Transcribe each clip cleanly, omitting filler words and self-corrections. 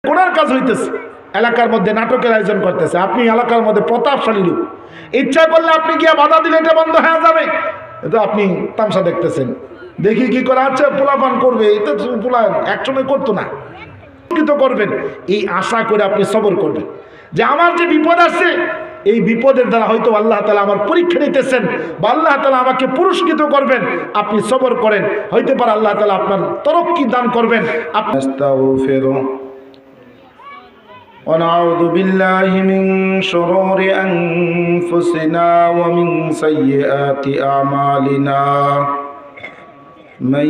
গুনার কাজ হইতেছে, এলাকার মধ্যে নাটকের আয়োজন করতেছে, আপনি এলাকার মধ্যে প্রতাপশালী লোক, ইচ্ছা করলে আপনি গিয়ে বাধা দিলে এটা বন্ধ হয়ে যাবে, এটা আপনি তামসা দেখতেছেন, দেখি কি করে আচ্ছা পোলাপান করবে, এটা পোলা একসময় করতো না, করবেন এই আশা করে আপনি সবর করবেন যে আমার যে বিপদ আছে এই বিপদের দ্বারা হয়তো আল্লাহ তাআলা আমার পরীক্ষা নিতেছেন বা আল্লাহ তাআলা আমাকে পুরস্কৃত করবেন, আপনি সবর করেন, হইতে পারে আল্লাহ তাআলা আপনার তরক্কি দান করবেন। আপনি আস্তাগফিরু ওয়া নাউযু বিল্লাহি মিন শুরুরি আনফুসিনা ওয়া মিন সাইয়্যাতি আমালিনা من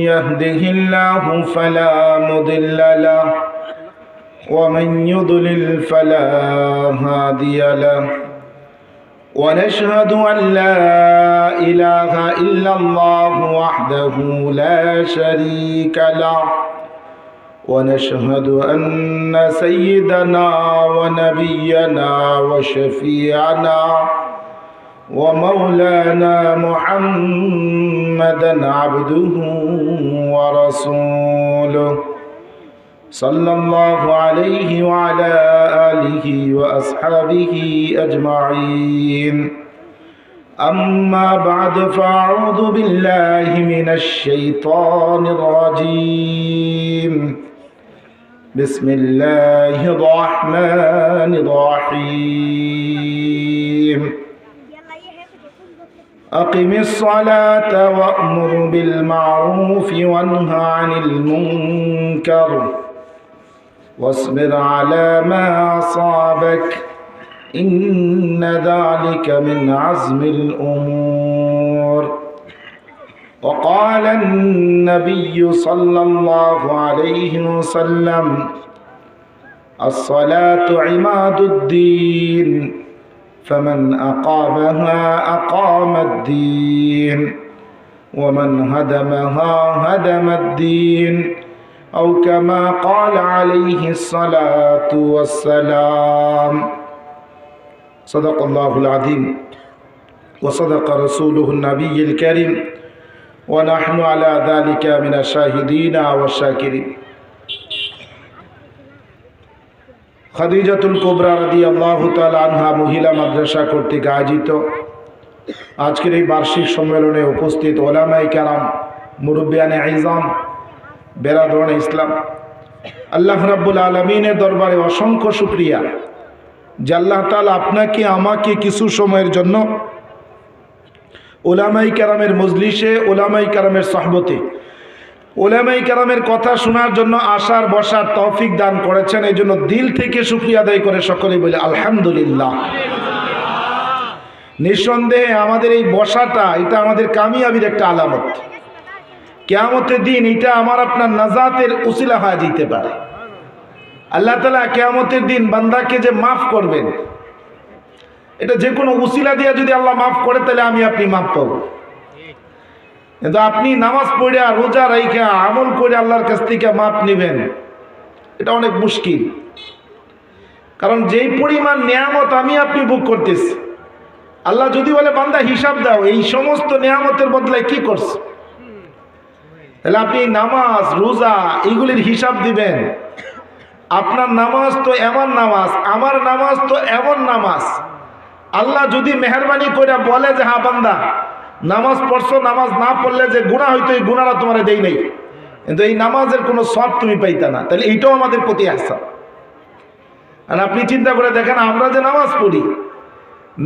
يهده الله فلا مضل له ومن يضلل فلا هادي له ونشهد أن لا إله إلا الله وحده لا شريك له ونشهد أن سيدنا ونبينا وشفيعنا ومولانا محمدا عبده ورسوله صلى الله عليه وعلى آله وأصحابه أجمعين أما بعد فأعوذ بالله من الشيطان الرجيم بسم الله الرحمن الرحيم أقم الصلاة وأمر بالمعروف وانه عن المنكر واصبر على ما أصابك إن ذلك من عزم الأمور وقال النبي صلى الله عليه وسلم الصلاة عماد الدين فمن أقامها أقام الدين ومن هدمها هدم الدين أو كما قال عليه الصلاة والسلام صدق الله العظيم وصدق رسوله النبي الكريم ونحن على ذلك من الشاهدين والشاكرين খাদিজাতুল কুবরা রাদিয়াল্লাহু তাআলা আনহা মহিলা মাদ্রাসা কর্তৃক আয়োজিত আজকের এই বার্ষিক সম্মেলনে উপস্থিত ওলামায়ে কেরাম, মুরব্বিয়ানে ইজাম, বেরাদরানে ইসলাম, আল্লাহ রাব্বুল আলামিনের দরবারে অসংখ্য শুকরিয়া যে আল্লাহ তাআলা আপনাকে আমাকে কিছু সময়ের জন্য ওলামায়ে কেরামের মজলিসে, ওলামায়ে কেরামের সোহবতে, ওলামায়ে কেরামের কথা শোনার জন্য আসার বসার তৌফিক দান করেছেন। এই জন্য দিল থেকে শুকরিয়া আদায় করে সকলেই বলে আলহামদুলিল্লাহ। নিঃসন্দেহে আমাদের এই বসাটা এটা আমাদের কামিয়াবির একটা আলামত। কিয়ামতের দিন এটা আমার আপনার নাজাতের উসিলা হয়ে যেতে পারে। আল্লাহ তাআলা কিয়ামতের দিন বান্দাকে যে মাফ করবেন, এটা যে কোনো উসিলা দিয়ে যদি আল্লাহ মাফ করে তাহলে আমি আপনি মাফ পাবো। কিন্তু আপনি নামাজ পড়ে রোজা রাইখা আমল করে আল্লাহর কাছ থেকে মাপ নেবেন, এটা অনেক মুশকিল। কারণ যেই পরিমাণ নিয়ামত আমি আপনি ভোগ করতেছি, আল্লাহ যদি বলে বান্দা হিসাব দাও এই সমস্ত নিয়ামতের বদলায় কি করছে, তাহলে আপনি নামাজ রোজা এইগুলির হিসাব দিবেন। আপনার নামাজ তো এমন নামাজ, আমার নামাজ তো এমন নামাজ। আল্লাহ যদি মেহরবানি করে বলে যে হ্যাঁ বান্দা নামাজ পড়ছো, নামাজ না পড়লে যে গুনাহ হইতো এই গুনাহটা তোমার দেই নাই, কিন্তু এই নামাজের কোনো সওয়াব তুমি পাইতা না, তাহলে এইটাও আমাদের প্রতি আহসান। আর আপনি চিন্তা করে দেখেন, আমরা যে নামাজ পড়ি,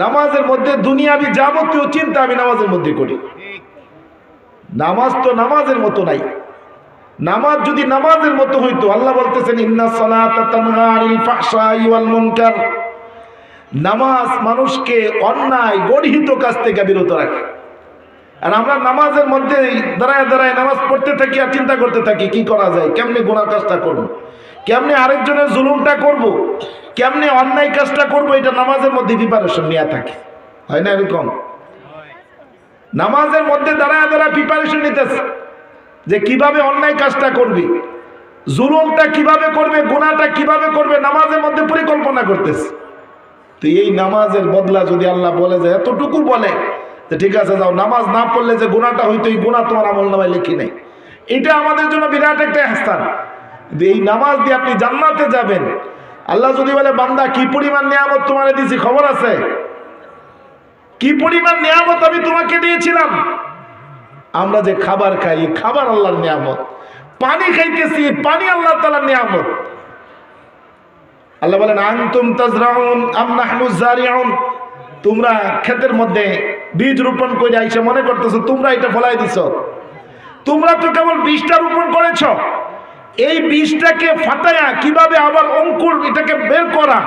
নামাজের মধ্যে দুনিয়াবি যাবতীয় চিন্তা আমি নামাজের মধ্যে করি। নামাজ তো নামাজের মতো নাই। নামাজ যদি নামাজের মতো হইতো, আল্লাহ বলতেছেন ইন্নাস সালাতা তানহা আনিল ফাহশাই ওয়াল মুনকার, নামাজ মানুষকে অন্যায় গর্হিত কাজ থেকে বিরত রাখে। আর আমরা নামাজের মধ্যে দাঁড়ায় দাঁড়ায় নামাজ পড়তে থাকি আর চিন্তা করতে থাকি কি করা যায়, কেমনে গুনার কাজটা করবো, কেমনে আরেকজনের জুলুমটা করব, কেমনে অন্যায় কাজটা করব, এটা নামাজের মধ্যে প্রিপারেশন নেওয়া থাকে, হয় না এরকম? নামাজের মধ্যে দাঁড়ায় দাঁড়ায় প্রিপারেশন নিতেছে যে কিভাবে অন্যায় কাজটা করবে, জুলুমটা কিভাবে করবে, গুনাহটা কিভাবে করবে, নামাজের মধ্যে পরিকল্পনা করতেছে। তো এই নামাজের বদলা যদি আল্লাহ বলে যে এতটুকু বলে যে ঠিক আছে যাও, নামাজ না পড়লে যে গুনাহটা হইতো এই গুনাহ তোমার আমলনামায় লিখি নাই, এটা আমাদের জন্য বিরাট একটা ইহসান। এই নামাজ দিয়ে আপনি জান্নাতে যাবেন। আল্লাহ যদি বলে বান্দা কি পরিমাণ নিয়ামত তোমারে দিয়েছি খবর আছে? কি পরিমাণ নিয়ামত আমি তোমাকে দিয়েছিলাম। আমরা যে খাবার খাই, খাবার আল্লাহর নিয়ামত। পানি খাইতেছি, পানি আল্লাহ তাআলার নিয়ামত। আল্লাহ বলেন আনতুম তাজরাউন আম নাহনু যারিউন, তোমরা ক্ষেতের মধ্যে বীজ রোপণ করে আইসা মনে করতেছো তোমরা এটা ফলাই দিছো। তোমরা তো কেবল বীজটা রোপণ করেছো। এই বীজটাকে ফাটায়া কিভাবে আবার অঙ্কুর এটাকে বের করা,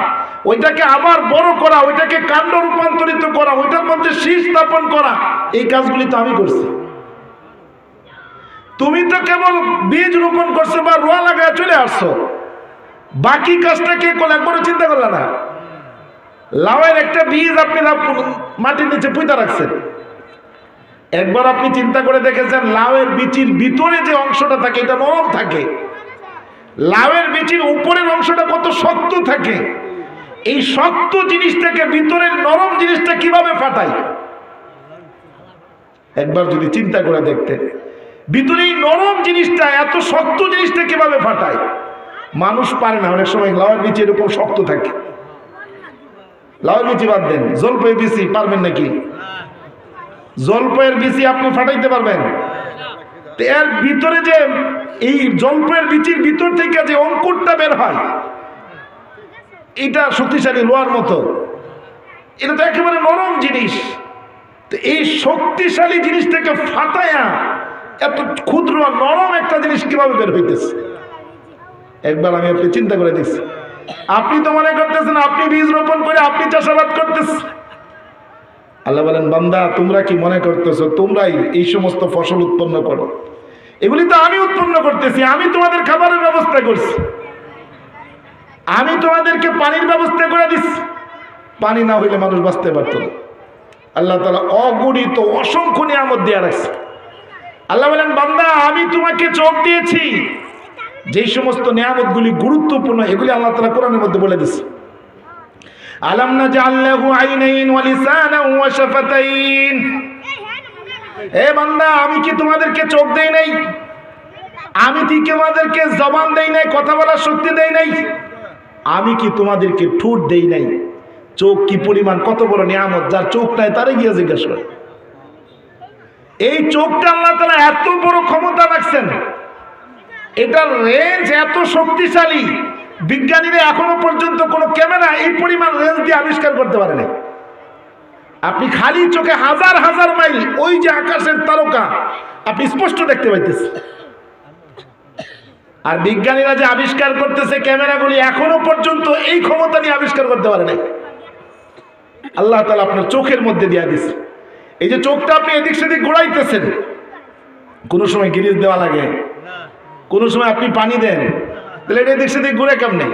ওইটাকে আবার বড় করা, ওইটাকে কাণ্ড রূপান্তরিত করা, ওইটার মধ্যে শীষ স্থাপন করা, এই কাজগুলি তো আমি করছি। তুমি তো কেবল বীজ রোপণ করছো বা রোয়া লাগায় চলে আসছো। বাকি কাজটা কে করলে একবারও চিন্তা করলে না? লাউয়ের একটা বীজ আপনি মাটির নিচে পুঁতা রাখছেন, একবার আপনি চিন্তা করে দেখেছেন লাউয়ের বীচির ভিতরে যে অংশটা থাকে এটা নরম থাকে, লাউয়ের বীচির উপরের অংশটা কত শক্ত থাকে। এই শক্ত জিনিসটাকে ভিতরের নরম জিনিসটা কিভাবে ফাটায় একবার যদি চিন্তা করে দেখতে। ভিতরে এই নরম জিনিসটা এত শক্ত জিনিসটা কিভাবে ফাটায়? মানুষ পারে না। অনেক সময় লাউয়ের বীজ এরকম শক্ত থাকে। লাউয়ের বীজ বাদ দেন, জলপাইয়ের বীজ পারবেন নাকি? জলপাইয়ের বীজ আপনি ফাটাইতে পারবেন? এর ভিতরে যে এই জলপাইয়ের বীজের ভিতর থেকে যে অঙ্কুরটা বের হয় এটা শক্তিশালী লোহার মতো, এটা তো একেবারে নরম জিনিস। তো এই শক্তিশালী জিনিসটাকে ফাটায়া এত ক্ষুদ্র নরম একটা জিনিস কিভাবে বের হইতেছে একবার আমি আপনি চিন্তা করে দিচ্ছি। আপনি তো মনে করতেছেন আপনি বীজ রোপণ করে আপনি চাষাবাদ করতেছেন। আল্লাহ বলেন বান্দা তোমরা কি মনে করতেছো তোমরাই এই সমস্ত ফসল উৎপন্ন করো? এগুলি তো আমি উৎপন্ন করতেছি। আমি তোমাদের খাবারের ব্যবস্থা করছি, আমি তোমাদেরকে পানির ব্যবস্থা করে দিচ্ছি। পানি না হইলে মানুষ বাঁচতে পারত না। আল্লাহ তাআলা অগণিত অসংখ্য নিয়ামত দিয়ে রাখছে। আল্লাহ বলেন বান্দা আমি তোমাকে চোখ দিয়েছি, যেই সমস্ত নিয়ামতগুলি গুরুত্বপূর্ণ এগুলি আল্লাহ তাআলা কোরআনের মধ্যে বলে দিয়েছে। আলাম নাজআল লাহু আইনাইন ওয়া লিসানান ওয়া শাফাতাইন, হে বান্দা আমি কি তোমাদেরকে চোখ দেই নাই? আমি কি তোমাদেরকে জবান দেই নাই, কথা বলার শক্তি দেই নাই? আমি কি তোমাদেরকে ঠোঁট দেই নাই? চোখ কি পরিমাণ কত বড় নিয়ামত, যার চোখ নাই তারে গিয়ে জিজ্ঞাসা করে। এই চোখটা আল্লাহ তাআলা এত বড় ক্ষমতা রাখছেন, এটার রেঞ্জ এত শক্তিশালী, বিজ্ঞানীরা এখনো পর্যন্ত কোনো ক্যামেরা এই পরিমাণ রেঞ্জ দিয়ে আবিষ্কার করতে পারে না। আপনি খালি চোখে হাজার হাজার মাইল ওই যে আকাশের তারকা আপনি স্পষ্ট দেখতে পাইতেছেন। আর বিজ্ঞানীরা যে আবিষ্কার করতেছে ক্যামেরাগুলি এখনো পর্যন্ত এই ক্ষমতা নিয়ে আবিষ্কার করতে পারে না। আল্লাহ তাআলা আপনার চোখের মধ্যে দিয়ে দিয়েছে। এই যে চোখটা আপনি এদিক সেদিক ঘোরাইতেছেন, কোনো সময় গিরিজ দেওয়া লাগে, কোনো সময় আপনি পানি দেন, তাহলে এটা এদিক সেদিক ঘুরে কেমনে?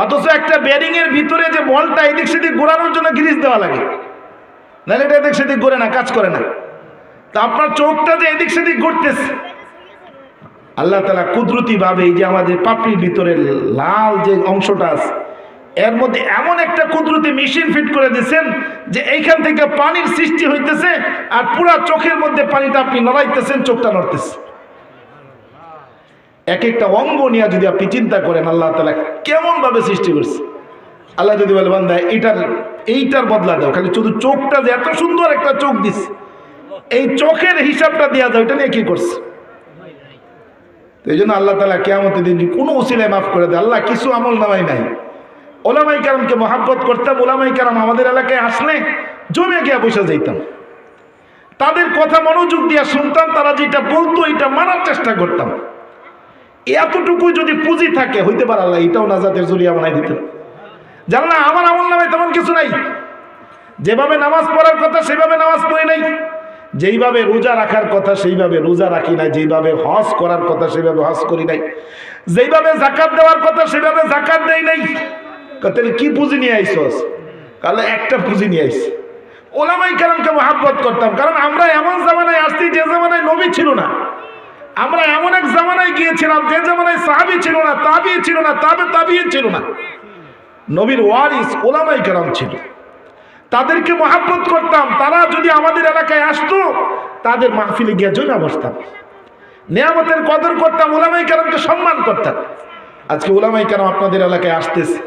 অথচ একটা ব্যারিং এর ভিতরে যে বলটা এদিক সেদিক ঘোরানোর জন্য গিরিজ দেওয়া লাগে, নাহলে এটা এদিক সেদিক ঘুরে না, কাজ করে না। তা আপনার চোখটা যে এদিক সেদিক ঘুরতেছে, আল্লাহ তাআলা কুদরতি ভাবে এই যে আমাদের পাপড়ির ভিতরে লাল যে অংশটা আছে এর মধ্যে এমন একটা কুদরতি মেশিন ফিট করে দিয়েছেন যে এইখান থেকে পানির সৃষ্টি হইতেছে আর পুরা চোখের মধ্যে পানিটা আপনি নড়াইতেছেন, চোখটা নড়তেছে। এক একটা অঙ্গ নিয়ে যদি আপনি চিন্তা করেন আল্লাহ তাআলা কেমন ভাবে সৃষ্টি করছে। আল্লাহ যদি বলে বান্দা এইটার বদলা দাও, খালি শুধু চোখটা যে এত সুন্দর একটা চোখ দিস, এই চোখের হিসাবটা দেওয়া যায়, ওইটা নিয়ে কি করছে? এই জন্য আল্লাহ তাআলা কিয়ামতের দিন কোনো উসিলায় মাফ করে দেয়। আল্লাহ কিছু আমল নামাই নাই। ওলামাই কেরামকে মহাব্বত করতাম, ওলামাই কেরাম আমাদের এলাকায় আসলে জমে গিয়া বসে যাইতাম, তাদের কথা মনোযোগ দিয়া শুনতাম, তারা যেটা বলতো এটা মানার চেষ্টা করতাম। এতটুকু যদি পুঁজি থাকে হইতে পারে আল্লাহ এটাও নাজাতের জরিয়া বানাই দিত। জান না আমার আমল নামে তেমন কিছু নাই। যেভাবে নামাজ পড়ার কথা সেভাবে নামাজ পড়ি নাই, যেইভাবে রোজা রাখার কথা সেইভাবে রোজা রাখি নাই, যেইভাবে হজ করার কথা সেইভাবে হজ করি নাই, যেইভাবে যাকাত দেওয়ার কথা সেভাবে যাকাত দেই নাই। তাহলে কি পুঁজি নিয়ে আইসস? তাহলে একটা পুঁজি নিয়ে আইস। ওলামাই কেরামকে মহাব্বত করতাম, কারণ আমরা এমন জামানায় আসছি যে জামানায় নবী ছিল না। আমরা এমন এক জামানায় গিয়েছিলাম যে জামানায় সাহাবী ছিল না, তাবী ছিল না, তাবিঈন ছিল না। নবীর ওয়ারিস ওলামাই কেরাম ছিল, তাদেরকে মহাব্বত করতাম। তারা যদি আমাদের এলাকায় আসতো তাদের মাহফিলে গিয়ে জয়না বসতাম, নিয়ামতের কদর করতাম, ওলামাই কেরামকে সম্মান করতাম। আজকে ওলামাই কেরাম আপনাদের এলাকায় আসতেছে,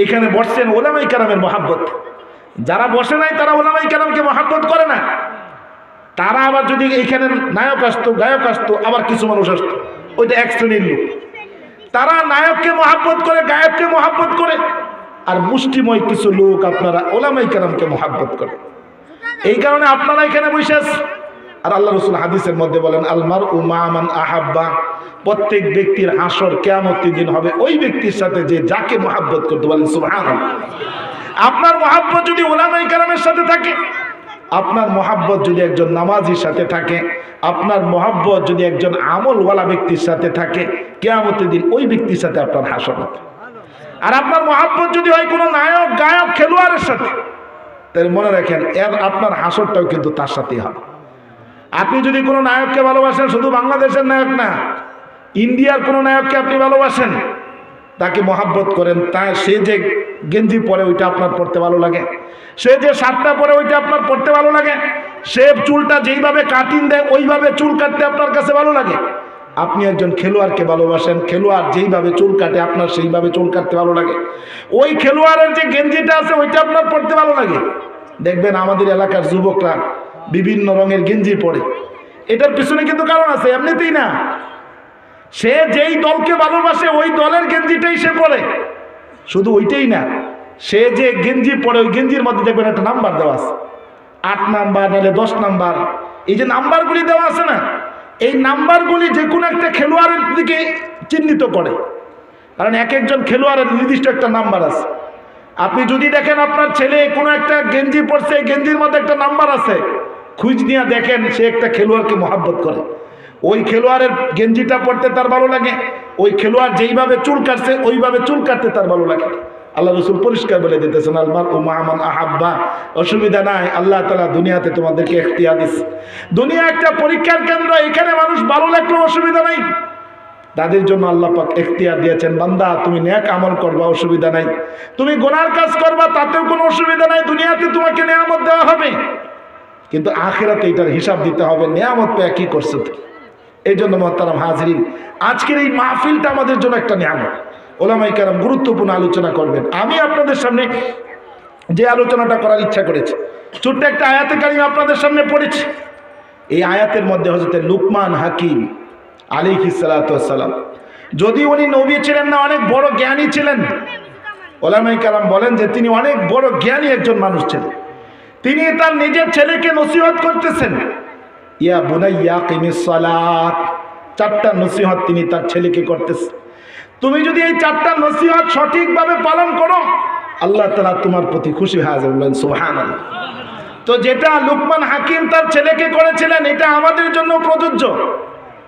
এখানে বসছেন ওলামাই কেরামের মহাব্বত। যারা বসে নাই তারা ওলামাই কেরামকে মহাব্বত করে না। তারা আবার যদি এইখানে নায়ক আসতো, গায়ক আসতো, আবার কিছু মানুষ আসতো, ওইটা এক শ্রেণীর লোক। তারা নায়ককে মহাব্বত করে, গায়ককে মহাব্বত করে, আর মুষ্টিময় কিছু লোক আপনারা ওলামাই কেরামকে মহাব্বত করে। এই কারণে আপনারা এখানে বসে আছেন। আর আল্লাহ রাসূল হাদিসের মধ্যে বলেন, আল মারউ মা মান আহাব্বা, প্রত্যেক ব্যক্তির হাসর কিয়ামতের দিন হবে ওই ব্যক্তির সাথে যে যাকে মহাব্বত করতে। বলেন সুবহানাল্লাহ। আপনার মহাব্বত যদি ওলামায়ে কেরামের সাথে থাকে, আপনার মহাব্বত যদি একজন নামাজির সাথে থাকে, আপনার মহাব্বত যদি একজন আমলওয়ালা ব্যক্তির সাথে থাকে, কিয়ামতের দিন ওই ব্যক্তির সাথে আপনার হাসর হবে। আর আপনার মহাব্বত যদি হয় কোনো নায়ক, গায়ক, খেলোয়াড়ের সাথে, তাহলে মনে রাখেন আপনার হাসরটাও কিন্তু তার সাথেই হবে। আপনি যদি কোনো নায়ককে ভালোবাসেন, শুধু বাংলাদেশের নায়ক না, ইন্ডিয়ার কোনো নায়ককে আপনি ভালোবাসেন, তাকে মহাব্বত করেন, সে যে গেঞ্জি পরে ওইটা আপনার পড়তে ভালো লাগে, সে যে শার্টটা পরে ওইটা আপনার পড়তে ভালো লাগে, সে চুলটা যেইভাবে কাটিং দেয় ওইভাবে চুল কাটতে আপনার কাছে ভালো লাগে। আপনি একজন খেলোয়াড়কে ভালোবাসেন, খেলোয়াড় যেইভাবে চুল কাটে আপনার সেইভাবে চুল কাটতে ভালো লাগে। ওই খেলোয়াড়ের যে গেঞ্জিটা আছে ওইটা আপনার পড়তে ভালো লাগে। দেখবেন আমাদের এলাকার যুবকরা বিভিন্ন রঙের গেঞ্জি পরে, এটার পিছনে কিন্তু কারণ আছে, এমনিতেই না। সে যেই দলকে ভালোবাসে ওই দলের গেঞ্জিটাই সে পরে। শুধু ওইটাই না, সে যে গেঞ্জি পরে ওই গেঞ্জির মধ্যে দেখবেন একটা নাম্বার দেওয়া আছে, 8 নাম্বার, নাহলে 10 নাম্বার। এই যে নাম্বারগুলি দেওয়া আছে না, এই নাম্বারগুলি যে কোনো একটা খেলোয়াড়ের দিকে চিহ্নিত করে। কারণ এক একজন খেলোয়াড়ের নির্দিষ্ট একটা নাম্বার আছে। আপনি যদি দেখেন আপনার ছেলে কোনো একটা গেঞ্জি পরছে, গেঞ্জির মধ্যে একটা নাম্বার আছে, খুঁজ নিয়ে দেখেন সে একটা খেলোয়াড়কে মহাব্বত করে। ওই খেলোয়াড়ের গেঞ্জিটা পরতে তার ভালো লাগে, ওই খেলোয়াড় যেইভাবে চুল কাটছে ওইভাবে চুল কাটতে তার ভালো লাগে। আল্লাহ রাসূল পরিষ্কার বলে দিতেছেন, আল মারউ মা মান আহাব্বা। অসুবিধা নাই, আল্লাহ তাআলা দুনিয়াতে তোমাদেরকে ইখতিয়ার দিয়েছে। দুনিয়া একটা পরীক্ষার কেন্দ্র, এখানে মানুষ ভালো লাগলেও অসুবিধা নাই। তাদের জন্য আল্লাহ পাক ইখতিয়ার দিয়েছেন, বান্দা তুমি নেক আমল করবা, অসুবিধা নাই। তুমি গুনার কাজ করবা, তাতেও কোনো অসুবিধা নাই। দুনিয়াতে তোমাকে নিয়ামত দেওয়া হবে, কিন্তু আখিরাতে এটার হিসাব দিতে হবে, নিয়ামত পেয়ে কি করছো। এই জন্য মুহতারাম হাজিরিন, আজকের এই মাহফিলটা আমাদের জন্য একটা নিয়ামত। ওলামায়ে কেরাম গুরুত্বপূর্ণ আলোচনা করবেন। আমি আপনাদের সামনে যে আলোচনাটা করার ইচ্ছা করেছি, ছোট্ট একটা আয়াতে কারিমা আপনাদের সামনে পড়েছি। এই আয়াতের মধ্যে হযরত লুকমান হাকিম আলাইহিস সালাতু ওয়াস সালাম, যদি উনি নবী ছিলেন না, অনেক বড় জ্ঞানী ছিলেন। ওলামায়ে কেরাম বলেন যে তিনি অনেক বড় জ্ঞানী একজন মানুষ ছিলেন। তিনি তার নিজের ছেলেকে নসিহত করতেছেন, ইয়া বুনাইয়া কিমিস সালাত। 4টা নসিহত তিনি তার ছেলেকে করতেছেন। তুমি যদি এই 4টা নসিহত সঠিকভাবে পালন করো, আল্লাহ তাআলা তোমার প্রতি খুশি হয়ে যাবেন। সুবহানাল্লাহ। তো যেটা লুকমান হাকিম তার ছেলেকে করেছিলেন, এটা আমাদের জন্য প্রযোজ্য।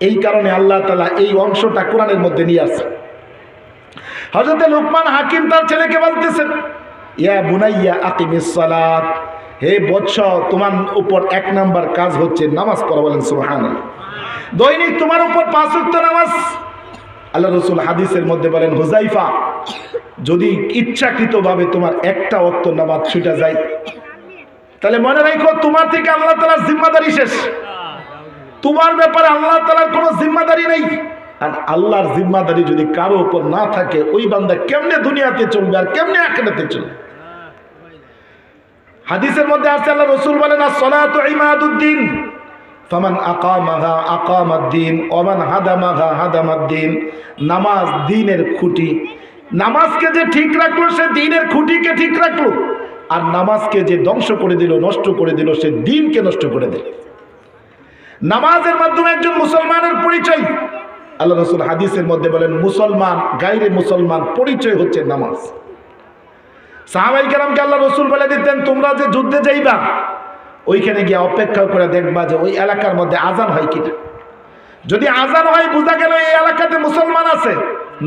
এই কারণে আল্লাহ তাআলা এই অংশটা কোরআনের মধ্যে নিয়ে আসেন। হযরত লুকমান হাকিম তার ছেলেকে বলতেছেন, ইয়া বুনাইয়া আকিমিস সালাত। হে বৎস, তোমার উপর 1 নাম্বার কাজ হচ্ছে নামাজ পড়া। বলেন সুবহানাল্লাহ। দৈনিক তোমার উপর 5 ওয়াক্ত নামাজ। আল্লাহ রাসূল হাদিসের মধ্যে বলেন, হুযায়ফা, যদি ইচ্ছাকৃতভাবে তোমার একটা ওয়াক্ত নামাজ ছুটে যায়, তাহলে মনে রাখো তোমার থেকে আল্লাহ তাআলার জিম্মাদারি শেষ। তোমার ব্যাপারে আল্লাহ তাআলার কোনো জিম্মাদারি নেই। আর আল্লাহর জিম্মাদারি যদি কারো উপর না থাকে, ওই বান্দা কেমনে দুনিয়াতে চলবে আর কেমনে আখিরাতে চলবে। হাদিসের মধ্যে আছে, আল্লাহ রাসূল বলেন, আস-সালাতু ইমাদুদ্দিন, ফামান আকামাহা আকামাদ্দিন ওয়া মান হাদামাহা হাদামাদ্দিন। নামাজ দ্বীনের খুঁটি। নামাজকে যে ঠিক রাখলো সে দ্বীনের খুঁটিকে ঠিক রাখলো, আর নামাজকে যে ধ্বংস করে দিল, নষ্ট করে দিল, সে দ্বীনকে নষ্ট করে দিল। নামাজের মাধ্যমে একজন মুসলমানের পরিচয়। আল্লাহ রাসূল হাদিসের মধ্যে বলেন, মুসলমান গায়রে মুসলমান পরিচয় হচ্ছে নামাজ। সাহাবায়ে কেরামকে আল্লাহ রাসূল বলে দিতেন, তোমরা যে যুদ্ধে যাইবা, ওইখানে গিয়ে অপেক্ষা করে দেখবা যে ওই এলাকার মধ্যে আজান হয় কিনা। যদি আজান হয়, বোঝা গেল এই এলাকাতে মুসলমান আছে,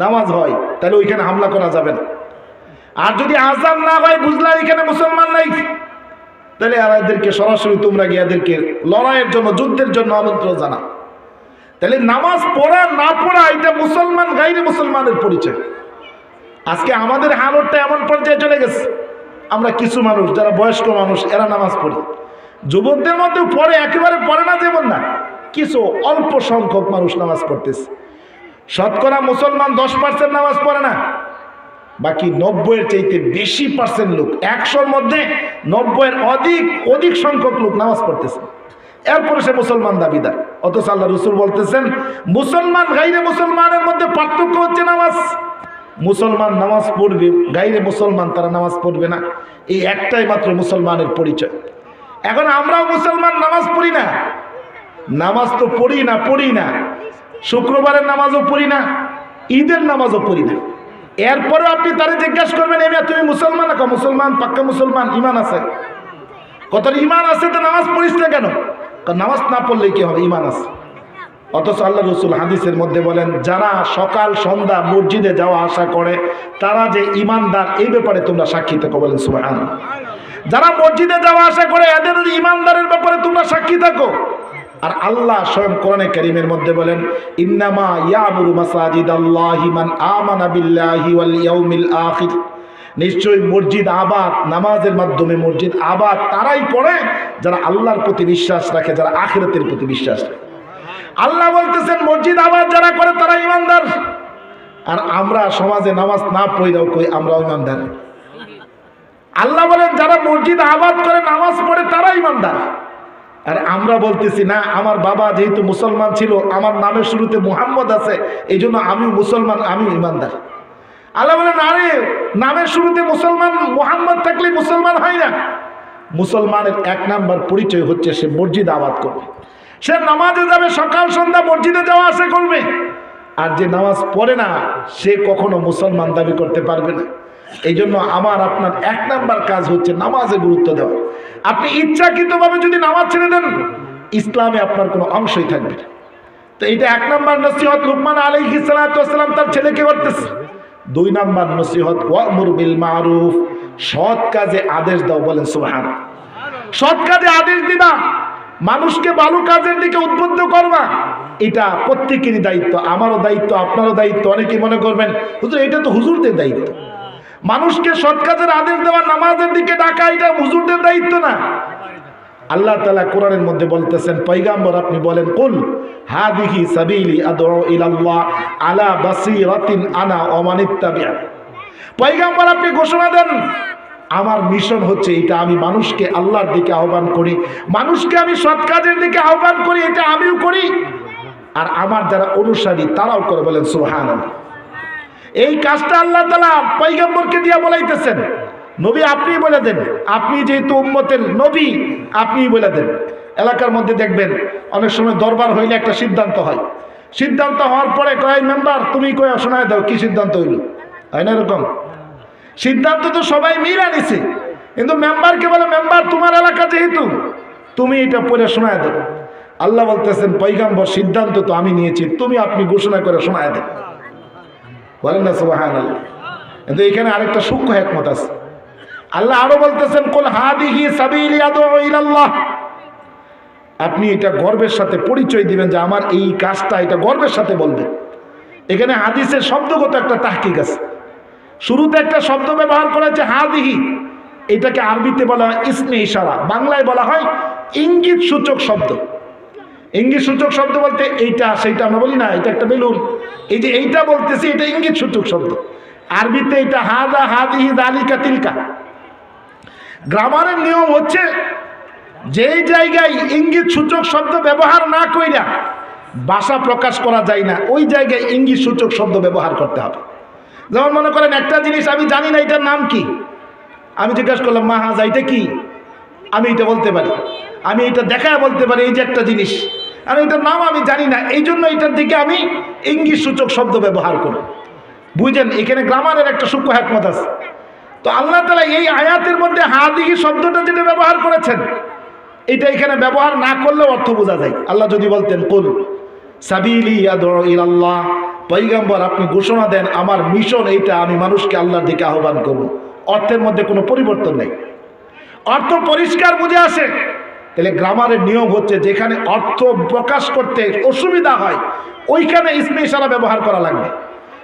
নামাজ হয়, তাহলে ওইখানে হামলা করা যাবে না। আর যদি আজান না হয়, বুঝলা এখানে মুসলমান নাই, তাহলে এদেরকে সরাসরি তোমরা গিয়ে এদেরকে লড়াইয়ের জন্য, যুদ্ধের জন্য আমন্ত্রণ জানা। তাহলে নামাজ পড়া না পড়া এটা মুসলমান গায়রে মুসলমানের পরিচয়। আজকে আমাদের হালতটা এমন পর্যায়ে চলে গেছে, আমরা কিছু মানুষ যারা বয়স্ক মানুষ, এরা নামাজ পড়ি। যুবকদের মধ্যেও পড়ে, একেবারে পড়ে না যেমন না, কিছু অল্প সংখ্যক মানুষ নামাজ পড়তেছে। শতকরা মুসলমান 10% নামাজ পড়ে না, বাকি 90-এর চাইতে বেশি পার্সেন্ট লোক, 100-র মধ্যে 90-এর অধিক সংখ্যক লোক নামাজ পড়তেছে। এরপরে সে মুসলমান দাবিদার। অথচ আল্লাহ রাসূল বলতেছেন মুসলমান গাইরে মুসলমানের মধ্যে পার্থক্য হচ্ছে নামাজ। মুসলমান নামাজ পড়বে, গাইরে মুসলমান তারা নামাজ পড়বে না। এই একটাই মাত্র মুসলমানের পরিচয়। এখন আমরাও মুসলমান, নামাজ পড়ি না। নামাজ তো পড়ি না, শুক্রবারের নামাজও পড়ি না, ঈদের নামাজও পড়ি না। এরপরেও আপনি তারে জিজ্ঞাসা করবেন এবার তুমি মুসলমান? না, মুসলমান, পাক্কা মুসলমান, ইমান আছে। কত ইমান আছে তো নামাজ পড়িস না কেন? নামাজ না পড়লে কি হবে, ইমান আছে। অথচ আল্লাহ রাসূল হাদিসের মধ্যে বলেন যারা সকাল সন্ধ্যা মসজিদে যাওয়া আসা করে তারা যে ইমানদার, এই ব্যাপারে তোমরা সাক্ষী থাকো। বলেন সুবহানাল্লাহ। যারা মসজিদে যাওয়া আসা করে এদের ইমানদারের ব্যাপারে তোমরা সাক্ষী থাকো। আর আল্লাহ স্বয়ং কোরআনে কারীমের মধ্যে বলেন ইন্নামা ইয়ামুরু মাসাজিদাল্লাহি মান আমানা বিল্লাহি ওয়াল ইয়াউমিল আখির, নিশ্চয়ই মসজিদ আবাদ, নামাজের মাধ্যমে মসজিদ আবাদ তারাই করে যারা আল্লাহর প্রতি বিশ্বাস রাখে, যারা আখিরাতের প্রতি বিশ্বাস রাখে। আল্লাহ বলতেছেন মসজিদ আবাদ যারা করে তারা ইমানদার। আর আমরা সমাজে নামাজ না পড়লেও কই আমরাও ইমানদার। আল্লাহ বলেন যারা মসজিদ আবাদ করে নামাজ পড়ে তারা ইমানদার। আর আমরা বলতেছি না, আমার বাবা যেহেতু মুসলমান ছিল, আমার নামের শুরুতে মুহাম্মদ আছে, এই জন্য আমি মুসলমান, আমি ইমানদার। আল্লাহ বলেন আরে নামের শুরুতে মুসলমান মুহাম্মদ থাকলে মুসলমান হয় না। মুসলমানের 1 নাম্বার পরিচয় হচ্ছে সে মসজিদ আবাদ করবে, সে নামাজে যাবে, সকাল সন্ধ্যা মসজিদে যাওয়া আসা করবে। আর যে নামাজ পড়ে না সে কখনো মুসলমান দাবি করতে পারবে না। এই জন্য আমার আপনার 1 নাম্বার কাজ হচ্ছে নামাজে গুরুত্ব দেওয়া। আপনি ইচ্ছাকৃতভাবে যদি নামাজ ছেড়ে দেন ইসলামে আপনার কোনো অংশই থাকবে না। তো এটা 1 নাম্বার নসিহত লুকমান আলাইহিস সালাতু ওয়াস সালাম তার ছেলেকে করতেছে। 2 নাম্বার নসিহত ওয়া'মুর বিল মারুফ, সৎ কাজে আদেশ দাও। বলেন সুবহানাল্লাহ। সৎ কাজে আদেশ দিবা, মানুষকে ভালো কাজের দিকে উদ্বুদ্ধ করবা, এটা প্রত্যেকেরই দায়িত্ব, আমারও দায়িত্ব, আপনারও দায়িত্ব। অনেকে মনে করবেন হুজুর এটা তো হুজুরদের দায়িত্ব। মানুষকে সৎ কাজের আদেশ দেওয়া, নামাজের দিকে ডাকা, এটা হুজুরদের দায়িত্ব না। আল্লাহ তাআলা কোরআনের মধ্যে বলতেছেন পয়গম্বর আপনি বলেন কুল হাদিহি সাবিলি আদউ ইলাল্লাহ আলা বাসীরাতিন আনা ওয়া মান ইত্তাবিআ। পয়গম্বর আপনি ঘোষণা দেন আমার মিশন হচ্ছে এটা, আমি মানুষকে আল্লাহর দিকে আহ্বান করি, মানুষকে আমি সৎ কাজের দিকে আহ্বান করি, এটা আমিও করি আর আমার যারা অনুসারী তারাও করে। বলেন সুবহানাল্লাহ। এই কাজটা আল্লাহ তাআলা পয়গম্বরকে দিয়া বলাইতেছেন। নবী আপনি বলে দেন, আপনি যেহেতু উম্মতের নবী আপনি বলে দেন। এলাকার মধ্যে দেখবেন অনেক সময় দরবার হইলে একটা সিদ্ধান্ত হয়, সিদ্ধান্ত হওয়ার পরে কয় মেম্বার তুমি কয় শোনায় দাও কি সিদ্ধান্ত হইল, হয় না এরকম? সিদ্ধান্ত তো সবাই মিলে নিছে, কিন্তু মেম্বারকে বলে মেম্বার তোমার এলাকা যেহেতু তুমি এটা পড়ে শোনায় দাও। আল্লাহ বলতেছেন পয়গম্বর সিদ্ধান্ত তো আমি নিয়েছি, তুমি আপনি ঘোষণা করে শোনায় দেন। বলেন না সুবহানাল্লাহ। কিন্তু এখানে আরেকটা সূক্ষ্ম হিকমত আছে। আল্লাহ আরো বলতেছেন কুল হাদিহি সাবিলি আদউ ইলাল্লাহ, আপনি এটা গর্বের সাথে পরিচয় দিবেন যে আমার এই কাজটা, এটা গর্বের সাথে বলবেন। এখানে হাদিসের শব্দগত একটা তাহকিক আছে। শুরুতে একটা শব্দ ব্যবহার করা হচ্ছে হাদিহি, এটাকে আরবিতে বলা হয় ইসমে ইশারা, বাংলায় বলা হয় ইঙ্গিত সূচক শব্দ। ইঙ্গিত সূচক শব্দ বলতে এইটা সেইটা আমরা বলি না, এটা একটা বেলুন, এই যে এইটা বলতেছি এটা ইঙ্গিত সূচক শব্দ। আরবিতে এটা হাদা হাদিহি যালিকা তিলকা। গ্রামারের নিয়ম হচ্ছে যেই জায়গায় ইঙ্গিত সূচক শব্দ ব্যবহার না কইরা ভাষা প্রকাশ করা যায় না, ওই জায়গায় ইঙ্গিত সূচক শব্দ ব্যবহার করতে হবে। যেমন মনে করেন একটা জিনিস আমি জানি না এটার নাম কি, আমি জিজ্ঞাসা করলাম মা হাজা এটা কি, আমি এটা বলতে পারি, আমি এটা দেখায় বলতে পারি এই যে একটা জিনিস, আর এটার নাম আমি জানি না, এই জন্য এটার দিকে আমি ইঙ্গিত সূচক শব্দ ব্যবহার করি। বুঝেন এখানে গ্রামারের একটা সূক্ষ্ম হিকমত আছে। তো আল্লাহ তাআলা এই আয়াতের মধ্যে হাদিহি শব্দটা যেটা ব্যবহার করেছেন এটা এখানে ব্যবহার না করলেও অর্থ বোঝা যায়। আল্লাহ যদি বলতেন কুল সাবিলি আদউ ইলাল্লাহ, পয়গম্বর আপনি ঘোষণা দেন আমার মিশন এইটা, আমি মানুষকে আল্লাহর দিকে আহ্বান করব, অর্থের মধ্যে কোনো পরিবর্তন নেই, অর্থ পরিষ্কার বুঝে আসে। তাহলে গ্রামারের নিয়ম হচ্ছে যেখানে অর্থ প্রকাশ করতে অসুবিধা হয় ওইখানে ইসমে ইশারা ব্যবহার করা লাগবে,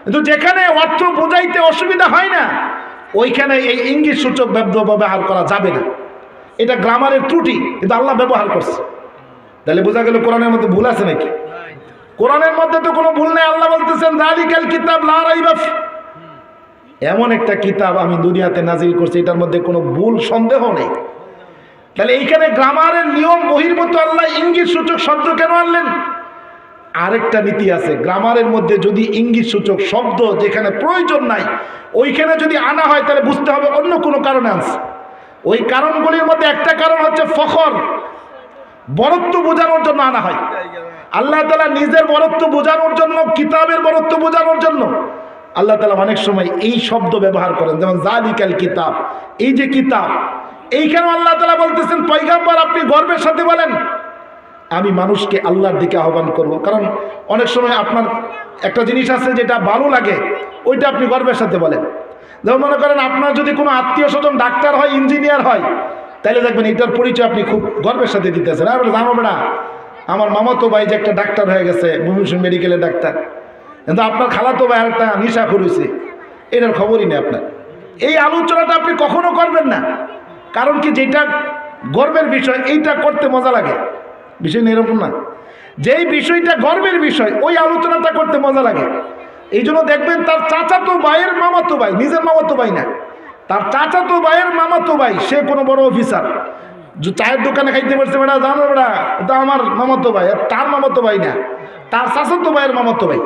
কিন্তু যেখানে অর্থ বোঝাইতে অসুবিধা হয় না ওইখানে এই ইঙ্গিত সূচক ব্যবহার করা যাবে না। এটা গ্রামারের ত্রুটি, কিন্তু আল্লাহ ব্যবহার করছে। তাহলে বোঝা গেল কোরআনের মধ্যে ভুল আছে নাকি? কোরআনের মধ্যে তো কোনো ভুল নেই। আল্লাহ বলতেছেন যালিকাল কিতাব লা রাইবা ফি, এমন একটা কিতাব আমি দুনিয়াতে নাজিল করছি, এটার মধ্যে কোনো ভুল সন্দেহ নেই। তাহলে এইখানে গ্রামারের নিয়ম বহির্ভূত আল্লাহ ইঙ্গিত সূচক শব্দ কেন আনলেন? আরেকটা নীতি আছে, গ্রামারের মধ্যে যদি ইঙ্গিত সূচক শব্দ যেখানে প্রয়োজন নাই ওইখানে যদি আনা হয় তাহলে বুঝতে হবে অন্য কোনো কারণে আনছে। ওই কারণগুলির মধ্যে একটা কারণ হচ্ছে ফখর, বরত্ব বোঝানোর জন্য আনা হয়। আল্লাহ তাআলা নিজের বরত্ব বোঝানোর জন্য, কিতাবের বরত্ব বোঝানোর জন্য আল্লাহ তাআলা অনেক সময় এই শব্দ ব্যবহার করেন, যেমন যালিকাল কিতাব, এই যে কিতাব, এইখানে আল্লাহ তাআলা বলতেছেন পয়গম্বর আপনি গর্বের সাথে বলেন আমি মানুষকে আল্লাহর দিকে আহ্বান করব। কারণ অনেক সময় আপনার একটা জিনিস আছে যেটা ভালো লাগে, ওইটা আপনি গর্বের সাথে বলেন। যেমন মনে করেন আপনার যদি কোনো আত্মীয় স্বজন ডাক্তার হয়, ইঞ্জিনিয়ার হয়, তাহলে দেখবেন এটার পরিচয় আপনি খুব গর্বের সাথে দিতেছেন। আর জানো বেড়া আমার মামাতো ভাই যে একটা ডাক্তার হয়ে গেছে, ময়মনসিংহ মেডিকেলের ডাক্তার, কিন্তু আপনার খালাতো ভাই একটা নেশাখোর হয়েছে, এটার খবরই নেই আপনার। এই আলোচনাটা আপনি কখনো করবেন না। কারণ কি, যেটা গর্বের বিষয় এইটা করতে মজা লাগে, বিষয় না এরকম না। যেই বিষয়টা গর্বের বিষয় ওই আলোচনাটা করতে মজা লাগে। এই জন্য দেখবেন তার চাচাতো ভাইয়ের মামাতো ভাই, নিজের মামাতো ভাই না, তার চাচাতো ভাইয়ের মামাতো ভাই, সে কোনো বড় অফিসার, চায়ের দোকানে খাইতে পারছে বেড়া, জানো বেড়া এটা আমার মামাতো ভাই, তার মামাতো ভাই না, তার চাচাতো ভাইয়ের মামাতো ভাই।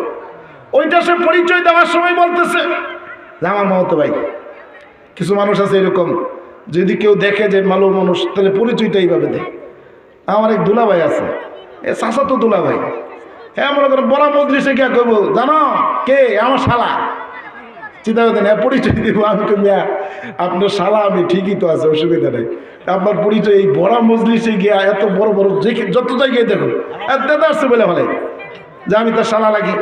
ওইটা সে পরিচয় দেওয়ার সময় বলতেছে যে আমার মামাতো ভাই। কিছু মানুষ আছে এরকম, যদি কেউ দেখে যে ভালো মানুষ তাহলে পরিচয়টা এইভাবে দেয়। আমার এক দুলাভাই আছে, এ চাচাতো দুলাভাই, হ্যাঁ মনে করেন বড় মজলিসে গিয়া কইব জানো কে, আমার শালা। চিন্তা করতেন হ্যাঁ পরিচয় দিব, আমি কমিয়া আপনার শালা, আমি ঠিকই তো আছে, অসুবিধা নেই। আপনার পরিচয় এই বড় মজলিসে গিয়া এত বড় বড় যত জায়গায় দেখুন দাদা আসছে বলে বলে যে আমি তার শালা লাগি।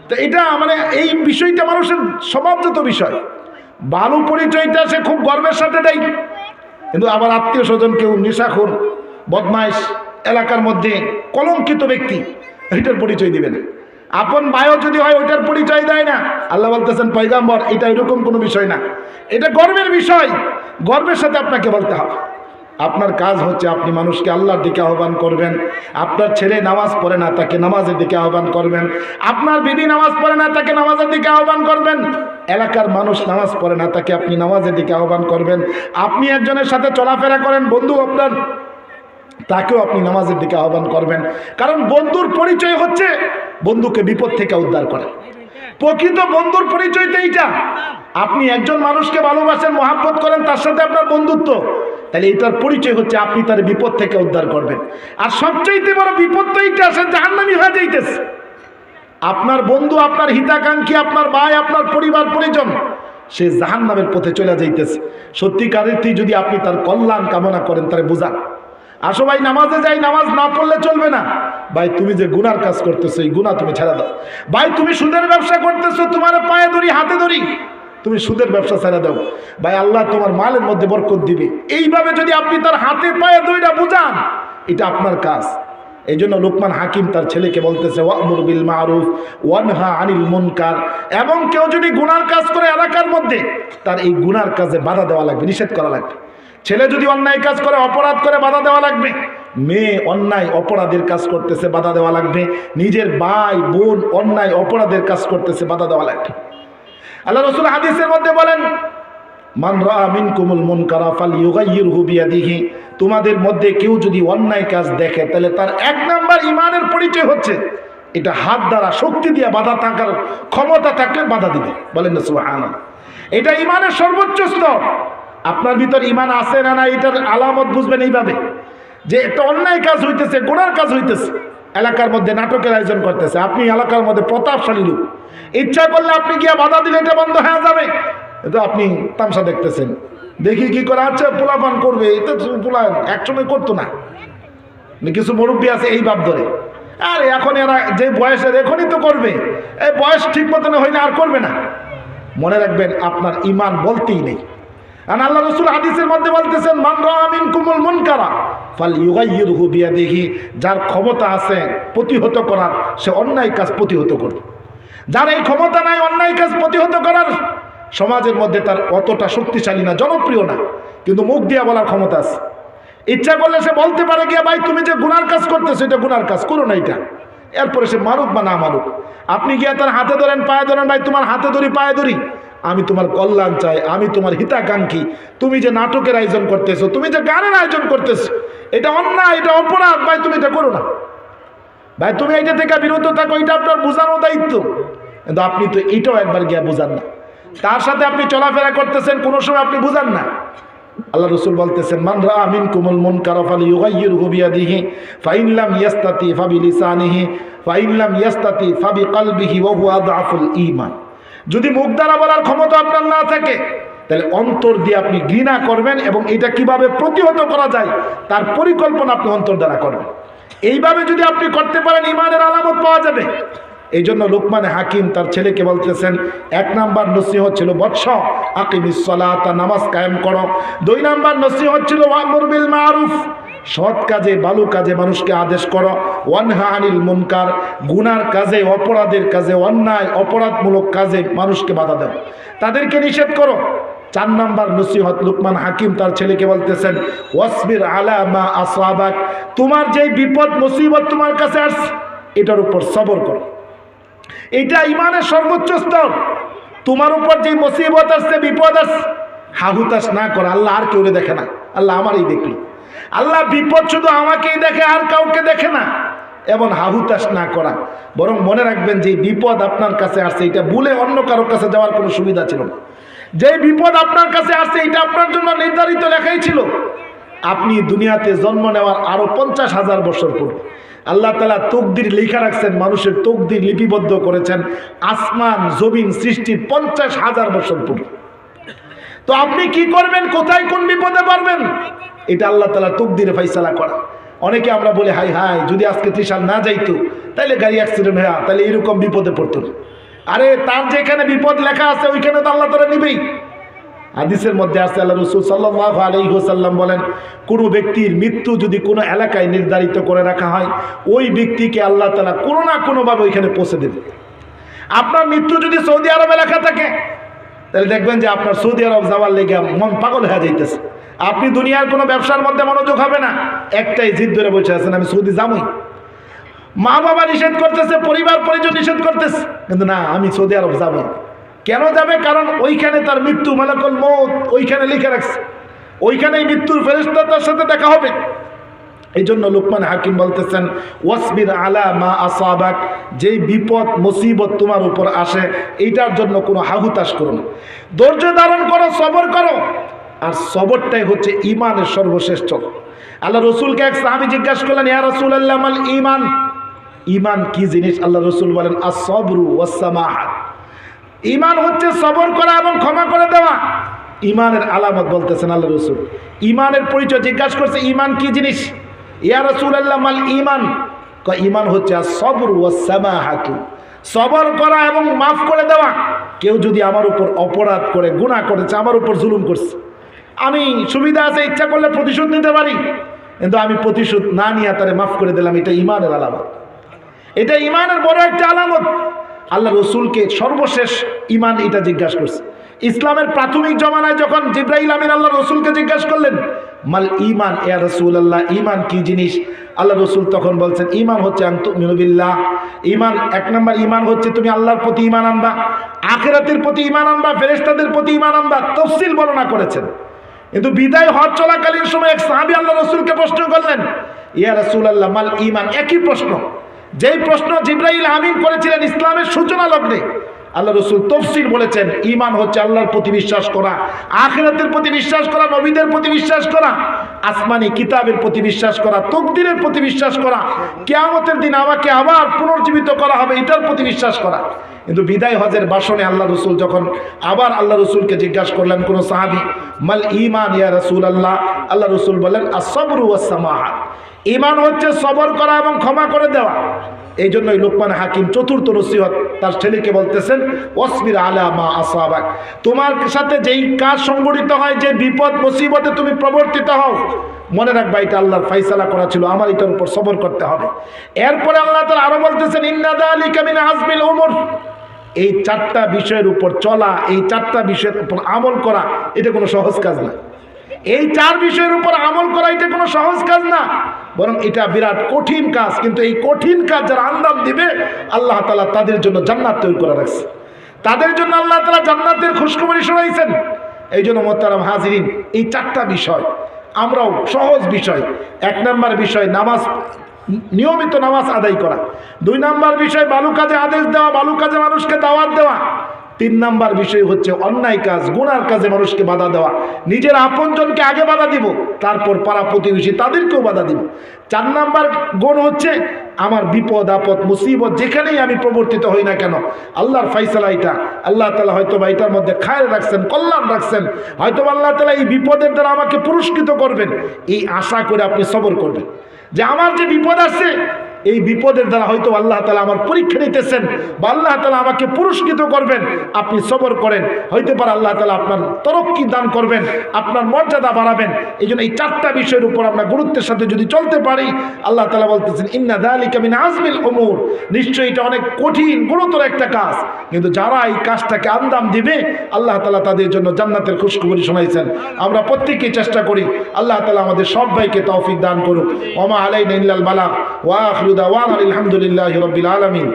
তো এটা মানে এই বিষয়টা মানুষের স্বভাবগত বিষয়। ভালো পরিচয়টা সে খুব গর্বের সাথে দেয়, কিন্তু আবার আত্মীয় স্বজন কেউ নেশাখোর, বদমাইশ, এলাকার মধ্যে কলঙ্কিত ব্যক্তি, এটার পরিচয় দিবে না। আপন ভাইও যদি হয় ওইটার পরিচয় দেয় না। আল্লাহ বলতেছেন পয়গম্বর এটা এরকম কোনো বিষয় না, এটা গর্বের বিষয়, গর্বের সাথে আপনাকে বলতে হবে। আপনার কাজ হচ্ছে আপনি মানুষকে আল্লাহর দিকে আহ্বান করবেন। আপনার ছেলে নামাজ পড়ে না, তাকে নামাজের দিকে আহ্বান করবেন। আপনার বিবি নামাজ পড়ে না, তাকে নামাজের দিকে আহ্বান করবেন। এলাকার মানুষ নামাজ পড়ে না, তাকে আপনি নামাজের দিকে আহ্বান করবেন। আপনি একজনের সাথে চলাফেরা করেন, বন্ধু আপনার, তাকেও আপনি নামাজের দিকে আহ্বান করবেন। কারণ বন্ধুর পরিচয় হচ্ছে বন্ধুকে বিপদ থেকে উদ্ধার করে। প্রকৃত বন্ধুর পরিচয় তো এইটা। আপনি একজন মানুষকে ভালোবাসেন, মহাব্বত করেন, তার সাথে আপনার বন্ধুত্ব, তাহলে এটার পরিচয় হচ্ছে আপনি তার বিপদ থেকে উদ্ধার করবেন। আর সবচাইতে বড় বিপদ তো এইটা, সে জাহান্নামী হয়ে যাইতেছে। আপনার বন্ধু, আপনার হিতাকাঙ্ক্ষী, আপনার ভাই, আপনার পরিবার পরিজন, সে জাহান্নামের পথে চলে যাইতেছে। সত্যিকারের যদি আপনি তার কল্যাণ কামনা করেন তাহলে বুঝান। আসো ভাই নামাজে যাই, নামাজ না পড়লে চলবে না। ভাই তুমি যে গুনার কাজ করতেছো এই গুনাহ তুমি ছেড়ে দাও। ভাই তুমি সুদের ব্যবসা করতেছো, তোমার পায়ে ধরি হাতে ধরি, তুমি সুদের ব্যবসা ছেড়ে দাও। ভাই আল্লাহ তোমার মালের মধ্যে বরকত দিবে। এইভাবে যদি আপনি তার হাতে পায়ে ধইরা বুঝান, এটা আপনার কাজ। এই জন্য লোকমান হাকিম তার ছেলেকে বলতেছে ওয়া'মুর বিল মারুফ ওয়ানহা আনিল মুনকার। এবং কেউ যদি গুনার কাজ করে এলাকার মধ্যে, তার এই গুনার কাজে বাধা দেওয়া লাগবে, নিষেধ করা লাগবে। ছেলে যদি অন্যায় কাজ করে, অপরাধ করে, বাধা দেওয়া লাগবে। মেয়ে অন্যায় অপরাধের কাজ করতেছে, বাধা দেওয়া লাগবে। নিজের ভাই বোন অন্যায় অপরাধের কাজ করতেছে, বাধা দেওয়া লাগবে। আল্লাহ রাসূল হাদিসের মধ্যে বলেন মান রাআ মিনকুমুল মুনকারা ফালইউগাইয়িরহু বিয়াদিহি। তোমাদের মধ্যে কেউ যদি অন্যায় কাজ দেখে, তাহলে তার এক নাম্বার ঈমানের পরিচয় হচ্ছে এটা হাত দ্বারা শক্তি দিয়ে বাধা থাকার ক্ষমতা থাকলে বাধা দিবে। বলেন না সুবহানাল্লাহ। এটা ঈমানের সর্বোচ্চ স্তর। আপনার ভিতর ঈমান আছে না না, এটার আলামত বুঝবেন এইভাবে যে একটা অন্যায় কাজ হইতেছে, গুনার কাজ হইতেছে, এলাকার মধ্যে নাটকের আয়োজন করতেছে, আপনি এলাকার মধ্যে প্রতাপশালী লোক, ইচ্ছা করলে আপনি গিয়া বাধা দিলে এটা বন্ধ হয়ে যাবে। এটা আপনি তামসা দেখতেছেন, দেখি কি করে, আচ্ছা পোলাপান করবে, এটা পোলা একসময় করতো না। কিছু মুরব্বী আছে এই ভাব ধরে, আর এখন এরা যে বয়সের এখনই তো করবে, এই বয়স ঠিক মতন হইলে আর করবে না। মনে রাখবেন আপনার ঈমান বলতেই নেই। আর আল্লাহ রাসূল হাদিসের মধ্যে বলতেছেন মান রাআ মিনকুমুল মুনকারা ফালইউগাইয়িরহু বিয়াদিহি। যার ক্ষমতা আছে প্রতিহত করার, সে অন্যায় কাজ প্রতিহত করবে। যার এই ক্ষমতা নাই অন্যায় কাজ প্রতিহত করার, সমাজের মধ্যে তার অতটা শক্তিশালী না, জনপ্রিয় না, কিন্তু মুখ দিয়ে বলার ক্ষমতা আছে। ইচ্ছা করলে সে বলতে পারে গিয়া ভাই তুমি যে গুনার কাজ করতেছো এটা গুনার কাজ, করো না এটা। এরপরে সে মারুক বা না মারুক, আপনি গিয়ে তার হাতে ধরেন, পায়ে ধরেন, ভাই তোমার হাতে ধরি, পায়ে ধরি, আমি তোমার কল্যাণ চাই, আমি তোমার হিতাকাঙ্ক্ষী, তুমি যে নাটকের আয়োজন করতেছো, তুমি যে গানের আয়োজন করতেছো, এটা অন্যায়, এটা অপরাধ, ভাই তুমি এটা করো না, ভাই তুমি এটা থেকে বিরত থাকো, এটা আপনার বোঝানোর দায়িত্ব। কিন্তু আপনি তো এটাও একবার গিয়া বুঝান না, তার সাথে আপনি চলাফেরা করতেছেন, কোনো সময় আপনি বুঝান না। আল্লাহ রাসূল বলতেছেন, মান রাআ মিনকুমুল মুনকারা ফালিয়ুগাইয়িরহু বিয়াদিহি ফাইন লাম ইয়াস্তাতি ফাবিলিসানিহি ফাইন লাম ইয়াস্তাতি ফাবিকলবিহি ওয়া হুয়া আযআফুল ঈমান। যদি মুখ দ্বারা বলার ক্ষমতা আপনার না থাকে, তাহলে অন্তর দিয়ে আপনি ঘৃণা করবেন এবং এটা কিভাবে প্রতিহত করা যায় তার পরিকল্পনা আপনি অন্তর দ্বারা করবেন। এইভাবে যদি আপনি করতে পারেন, ঈমানের আলামত পাওয়া যাবে। এই জন্য লুকমান হাকিম তার ছেলেকে বলতেছেন, 1 নাম্বার নসিহত ছিল বৎস আকিমিস সালাত, নামাজ কায়েম করো। 2 নাম্বার নসিহত ছিল ওয়ামুর বিল মারুফ, সৎ কাজে ভালো কাজে মানুষকে আদেশ করো। ওয়ানহা আনিল মুনকার, গুনার কাজে, অপরাধের কাজে, অন্যায় অপরাধমূলক কাজে মানুষকে বাধা দাও, তাদেরকে নিষেধ করো। 4 নাম্বার নসিহত লুকমান হাকিম তার ছেলেকে বলতেছেন, ওয়াসবির আলা মা আসাবাক, তোমার যেই বিপদ মুসিবত তোমার কাছে আসছে এটার উপর সবর করো। এটা ইমানের সর্বোচ্চ স্তর। তোমার উপর যে মুসিবত আসছে, বিপদ আসছে, হাহুতাশ না করা। আল্লাহ আর কেউ দেখে না, আল্লাহ আমারই দেখলো। আল্লাহ বিপদ শুধু আমাকেই দেখে, আর কাউকে দেখে না। এবং হাহুতাশ না করা, বরং মনে রাখবেন যে বিপদ আপনার কাছে আসছে এটা ভুলে অন্য কারোর কাছে যাওয়ার কোনো সুবিধা ছিল না। যে বিপদ আপনার কাছে আসছে এটা আপনার জন্য নির্ধারিত লেখাই ছিল। আপনি দুনিয়াতে জন্ম নেওয়ার আরো 50,000 বছর পূর্বে আল্লাহ তাআলা তকদির লেখা রাখছেন, মানুষের তকদির লিপিবদ্ধ করেছেন আসমান জমিন সৃষ্টির 50,000 বছর পূর্বে। তো আপনি কি করবেন, কোথায় কোন বিপদে পারবেন, এটা আল্লাহ তাআলা তকদিরে ফয়সালা করা। অনেকে আমরা বলি, হাই হাই যদি আজকে ত্রিশাল না যাইতো তাহলে গাড়ি অ্যাক্সিডেন্ট হয়ে তাহলে এরকম বিপদে পড়তো না। আরে তার যেখানে বিপদ লেখা আছে ওইখানে তো আল্লাহ তাআলা নিবেই। হাদিসের মধ্যে আছে, আল্লাহ রাসূল সাল্লাল্লাহু আলাইহি ওয়াসাল্লাম বলেন, কোনো ব্যক্তির মৃত্যু যদি কোনো এলাকায় নির্ধারিত করে রাখা হয়, ওই ব্যক্তিকে আল্লাহ তাআলা কোনো না কোনোভাবে ওইখানে পৌঁছে দেবে। আপনার মৃত্যু যদি সৌদি আরবে লেখা থাকে, তাহলে দেখবেন যে আপনার সৌদি আরব যাওয়ার লেগে মন পাগল হয়ে যাইতেছে। আপনি দুনিয়ার কোনো ব্যবসার মধ্যে মনোযোগ হবে না, একটাই জিদ ধরে বসে আছেন, আমি সৌদি যাবই। মা বাবা নিষেধ করতেছে, পরিবার পরিজন নিষেধ করতেছে, কিন্তু না আমি সৌদি আরব যাবই। কেন যাবে? কারণ ওইখানে তার মৃত্যু, মালাকুল মউত ওইখানে লিখে রাখছে, ওইখানেই মৃত্যুর ফেরেশতা তার সাথে দেখা হবে। এই জন্য লুকমান হাকিম বলতেছেন, ওয়াসবির আলা মা আসাবাক, যেই বিপদ মুসিবত তোমার উপর আসে এইটার জন্য কোনো হাহুতাশ করো না, ধৈর্য ধারণ করো, সবর করো। আর সবরটাই হচ্ছে ইমানের সর্বশ্রেষ্ঠ। আল্লাহ রসুলকে এক সাহাবী জিজ্ঞাসা করলেন, ইয়া রাসূলুল্লাহ মাল ঈমান, ঈমান কি জিনিস? আল্লাহ রসুল বলেন, আস-সাবরু ওয়াস-সামাহা, ঈমান হচ্ছে সবর করা এবং ক্ষমা করে দেওয়া। ঈমানের আলামত বলতেছেন আল্লাহ রসুল। ঈমানের পরিচয় জিজ্ঞাসা করছে, ঈমান কি জিনিস? ইয়া রাসূলুল্লাহ মাল ঈমান, ঈমান হচ্ছে আস-সাবরু ওয়াস-সামাহাতু, সবর করা এবং মাফ করে দেওয়া। কেউ যদি আমার উপর অপরাধ করে, গুনাহ করেছে, আমার উপর জুলুম করছে, আমি সুবিধা আছে ইচ্ছা করলে প্রতিশোধ নিতে পারি, কিন্তু আমি প্রতিশোধ না নিয়ে তারে মাফ করে দিলাম, এটা ঈমানের আলামত। এটা ঈমানের বড় একটা আলামত। আল্লাহ রসুলকে সর্বশেষ ঈমান এটা জিজ্ঞাসা করছে। ইসলামের প্রাথমিক জমানায় যখন জিবরাইল আমিন আল্লাহ রসুলকে জিজ্ঞাসা করলেন, মাল ঈমান ইয়া রাসূলুল্লাহ, ঈমান কি জিনিস? আল্লাহ রসুল তখন বলছেন, ঈমান হচ্ছে আন তুমিনু বিল্লাহ, ঈমান 1 নম্বর ঈমান হচ্ছে তুমি আল্লাহর প্রতি ঈমান আনবা, আখিরাতের প্রতি ঈমান আনবা, ফেরেশতাদের প্রতি ঈমান আনবা। তাফসীল বর্ণনা করেছেন। কিন্তু বিদায় হজ চলাকালীন সময় এক সাহাবী আল্লাহ রসুলকে প্রশ্ন করলেন, ইয়া রাসূলুল্লাহ মাল ঈমান, একই প্রশ্ন, যেই প্রশ্ন জিবরাইল আমিন করেছিলেন ইসলামের সূচনা লগ্নে। আল্লাহ রসুল তফসির বলেছেন, ঈমান হচ্ছে আল্লাহর প্রতি বিশ্বাস করা, আখিরাতের প্রতি বিশ্বাস করা, নবীদের প্রতি বিশ্বাস করা, আসমানি কিতাবের প্রতি বিশ্বাস করা, তকদিরের প্রতি বিশ্বাস করা, কিয়ামতের দিন আমাকে আবার পুনর্জীবিত করা হবে এটার প্রতি বিশ্বাস করা। কিন্তু বিদায় হজের ভাষণে আল্লাহ রসুল যখন আবার আল্লাহ রসুলকে জিজ্ঞাসা করলেন কোন সাহাবী, মাল ঈমান ইয়া রাসূলুল্লাহ, আল্লাহ রসুল বলেন, আস-সাবরু ওয়াস-সামাহা, ঈমান হচ্ছে সবর করা এবং ক্ষমা করে দেওয়া। এই জন্যই লুকমান হাকিম চতুর্থ নসিহত তার ছেলেকে বলতেছেন, ওয়াসবির আলা মা আসাবাক, তোমার সাথে যেই কাজ সংঘটিত হয়, যে বিপদ মুসিবতে তুমি প্রবর্তিত হও, মনে রাখবা এটা আল্লাহর ফয়সালা করা ছিল, আমার এটার উপর সবর করতে হবে। এরপরে আল্লাহ তাআলা আরো বলতেছেন, ইন্না যালিকা মিন আজমিল উমুর, এই 4টা বিষয়ের উপর চলা, এই 4টা বিষয়ের উপর আমল করা, এটা কোনো সহজ কাজ না। এই 4 বিষয়ের উপর আমল করা এটা কোনো সহজ কাজ না, বরং এটা বিরাট কঠিন কাজ। কিন্তু এই কঠিন কাজ যারা আঞ্জাম দিবে আল্লাহ তাআলা তাদের জন্য জান্নাত তৈরি করে রাখছে, তাদের জন্য আল্লাহ তাআলা জান্নাতের খুশখবরি শোনাইছেন। এই জন্য মোহতারাম হাজিরিন, এই 4টা বিষয় আমরাও সহজ বিষয়। 1 নাম্বার বিষয় নামাজ, নিয়মিত নামাজ আদায় করা। 2 নাম্বার বিষয় ভালো কাজে আদেশ দেওয়া, ভালো কাজে মানুষকে দাওয়াত দেওয়া। 3 নাম্বার বিষয় হচ্ছে অন্যায় কাজ, গুনার কাজে মানুষকে বাধা দেওয়া। নিজের আপনজনকে আগে বাধা দিব, তারপর পাড়া প্রতিবেশী তাদেরকেও বাধা দিব। 4 নাম্বার গুণ হচ্ছে আমার বিপদ আপদ মুসিবত যেখানেই আমি প্রবর্তিত হই না কেন, আল্লাহর ফাইসালা এটা, আল্লাহ তাআলা হয়তো বা এটার মধ্যে খায়ের রাখছেন, কল্যাণ রাখছেন, হয়তো আল্লাহ তাআলা এই বিপদের দ্বারা আমাকে পুরস্কৃত করবেন, এই আশা করে আপনি সবর করবেন যে আমার যে বিপদ আছে এই বিপদের দ্বারা হয়তো আল্লাহ তাআলা আমার পরীক্ষা নিতেছেন বা আল্লাহ তাআলা আমাকে পুরস্কৃত করবেন। আপনি সবর করেন, হইতে পারে আল্লাহ তাআলা আপনার তরক্কি দান করবেন, আপনার মর্যাদা বাড়াবেন। এই জন্য এই 4টা বিষয়ের উপর আমরা গুরুত্বের সাথে যদি চলতে পারি, আল্লাহ তাআলা বলতেছেন ইন্না যালিকা মিন আজমিল উমুর, নিশ্চয়ই এটা অনেক কঠিন গুরুতর একটা কাজ, কিন্তু যারা এই কাজটাকে আঞ্জাম দিবে আল্লাহ তাআলা তাদের জন্য জান্নাতের খুশখবরি শোনাইছেন। আমরা প্রত্যেকেই চেষ্টা করি, আল্লাহ তাআলা আমাদের সব ভাইকে তৌফিক দান করুক। ওয়া আলাইনা ইল্লাল বালাগ ওয়া আখিরু দাওয়ানা আলহামদুলিল্লাহি রাব্বিল আলামিন।